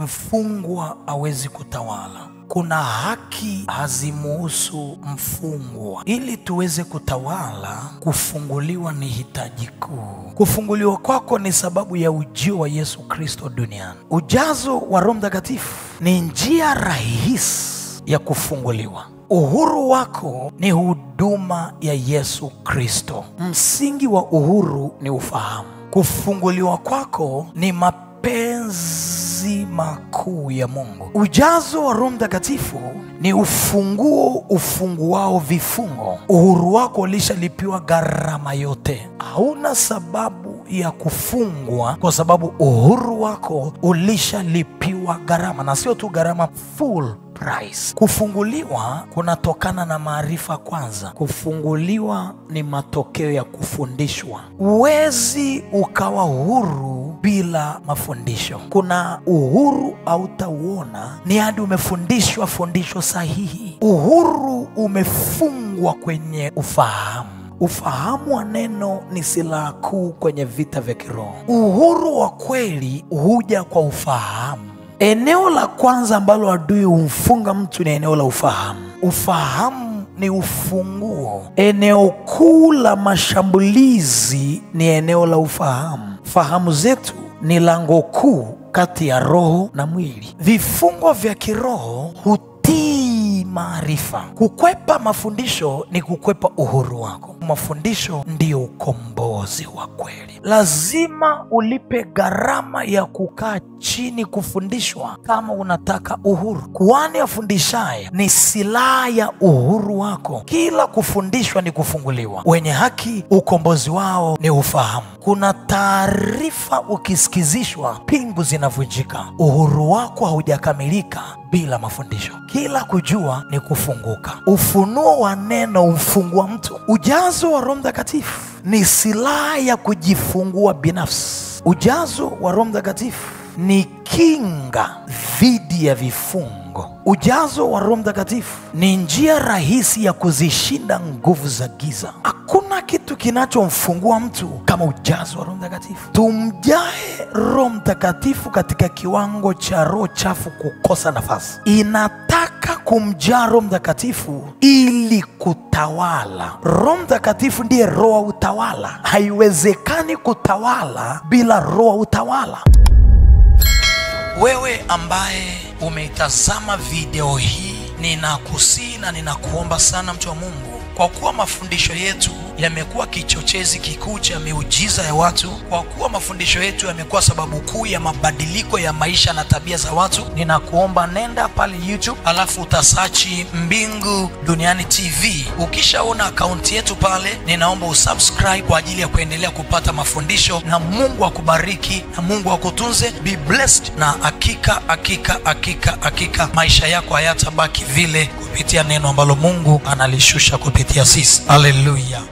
Mfungwa hawezi kutawala. Kuna haki hazimuhusu mfungwa. Ili tuweze kutawala, kufunguliwa ni hitaji kuu. Kufunguliwa kwako ni sababu ya ujio wa Yesu Kristo duniani. Ujazo wa Roho Mtakatifu ni njia rahisi ya kufunguliwa. Uhuru wako ni huduma ya Yesu Kristo. Msingi wa uhuru ni ufahamu. Kufunguliwa kwako ni mapenzi makuu ya Mungu. Ujazo wa Roho Mtakatifu ni ufunguo ufunguao vifungo. Uhuru wako ulishalipiwa gharama yote. Hauna sababu ya kufungwa kwa sababu uhuru wako ulishalipiwa gharama, na sio tu gharama, full price. Kufunguliwa kunatokana na maarifa kwanza. Kufunguliwa ni matokeo ya kufundishwa. Huwezi ukawa huru bila mafundisho. Kuna uhuru hautauona ni hadi umefundishwa fundisho sahihi. Uhuru umefungwa kwenye ufahamu. Ufahamu wa neno ni silaha kuu kwenye vita vya kiroho. Uhuru wa kweli huja kwa ufahamu. Eneo la kwanza ambalo adui humfunga mtu ni eneo la ufahamu. Ufahamu ni ufunguo. Eneo kuu la mashambulizi ni eneo la ufahamu. Fahamu zetu ni lango kuu kati ya roho na mwili. Vifungo vya kiroho hutii maarifa. Kukwepa mafundisho ni kukwepa uhuru wako. Mafundisho ndiyo ukombozi wa kweli. Lazima ulipe gharama ya kukaa chini kufundishwa kama unataka uhuru. Kuhani afundishaye ni silaha ya uhuru wako. Kila kufundishwa ni kufunguliwa. Wenye haki ukombozi wao ni ufahamu. Kuna taarifa ukisikizishwa pingu zinavunjika. Uhuru wako haujakamilika bila mafundisho. Kila kujua ni kufunguka. Ufunuo wa neno umfungua mtu. Ujazo wa Roho Mtakatifu ni silaha ya kujifungua binafsi. Ujazo wa Roho Mtakatifu ni kinga dhidi ya vifungo. Ujazo wa Roho Mtakatifu ni njia rahisi ya kuzishinda nguvu za giza. Hakuna kitu kinachomfungua mtu kama ujazo wa Roho Mtakatifu. Tumjae Roho Mtakatifu katika kiwango cha roho chafu kukosa nafasi. Inataka kumjaa Roho Mtakatifu ili kutawala. Roho Mtakatifu ndiye roho wa utawala. Haiwezekani kutawala bila roho wa utawala. Wewe ambaye umeitazama video hii, ninakusihi na ninakuomba sana mtu wa Mungu, kwa kuwa mafundisho yetu yamekuwa kichochezi kikuu cha miujiza ya watu, kwa kuwa mafundisho yetu yamekuwa sababu kuu ya mabadiliko ya maisha na tabia za watu, ninakuomba nenda pale YouTube, alafu utasachi Mbingu Duniani TV. Ukishaona akaunti yetu pale, ninaomba usubscribe kwa ajili ya kuendelea kupata mafundisho, na Mungu akubariki na Mungu akutunze. Be blessed, na hakika maisha yako hayatabaki vile kupitia neno ambalo Mungu analishusha kupitia sisi. Hallelujah.